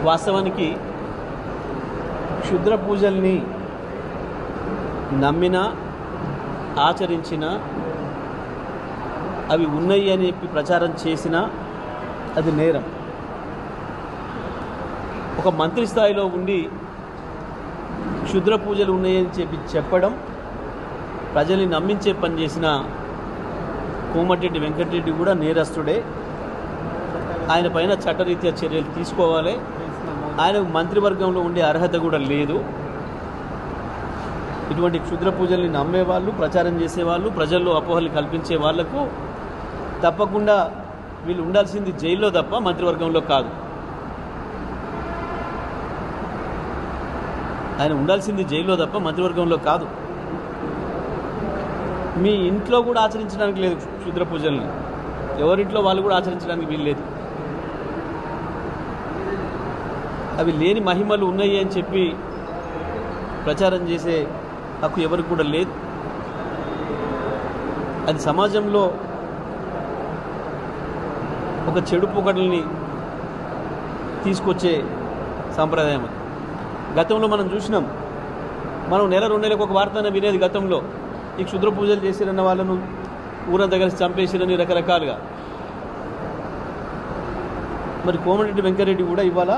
వాస్తవానికి క్షుద్ర పూజల్ని నమ్మినా ఆచరించినా అవి ఉన్నాయి అని చెప్పి ప్రచారం చేసినా అది నేరం. ఒక మంత్రి స్థాయిలో ఉండి క్షుద్ర పూజలు ఉన్నాయని చెప్పి చెప్పడం, ప్రజల్ని నమ్మించే పని చేసిన కోమటిరెడ్డి వెంకటరెడ్డి కూడా నేరస్తుడే. ఆయన పైన చట్టరీత్యా చర్యలు తీసుకోవాలి. ఆయనకు మంత్రివర్గంలో ఉండే అర్హత కూడా లేదు. ఇటువంటి క్షుద్ర పూజల్ని నమ్మేవాళ్ళు, ప్రచారం చేసేవాళ్ళు, ప్రజల్లో అపోహలు కల్పించే వాళ్లకు తప్పకుండా వీళ్ళు ఉండాల్సింది జైల్లో తప్ప మంత్రివర్గంలో కాదు. ఆయన ఉండాల్సింది జైల్లో తప్ప మంత్రివర్గంలో కాదు. మీ ఇంట్లో కూడా ఆచరించడానికి లేదు క్షుద్ర పూజల్ని. ఎవరింట్లో వాళ్ళు కూడా ఆచరించడానికి వీలు లేదు. అవి లేని మహిమలు ఉన్నాయి అని చెప్పి ప్రచారం చేసే హక్కు ఎవరికి కూడా లేదు. అది సమాజంలో ఒక చెడు పొగడల్ని తీసుకొచ్చే సాంప్రదాయం. అది గతంలో మనం చూసినాం. మనం నెల 2 నెలలకు ఒక వార్తన వినేది గతంలో. ఈ క్షుద్ర పూజలు చేసిరన్న వాళ్ళను ఊరంతా కలిసి చంపేసిరని రకరకాలుగా. మరి కోమటిరెడ్డి వెంకటరెడ్డి కూడా ఇవాళ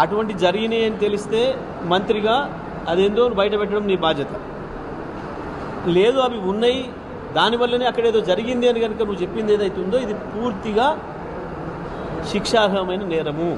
అటువంటి జరిగినాయి అని తెలిస్తే మంత్రిగా అదేందో బయట పెట్టడం నీ బాధ్యత. లేదు అవి ఉన్నాయి, దానివల్లనే అక్కడేదో జరిగింది అని కనుక నువ్వు చెప్పింది ఏదైతుందో ఇది పూర్తిగా శిక్షార్హమైన నేరము.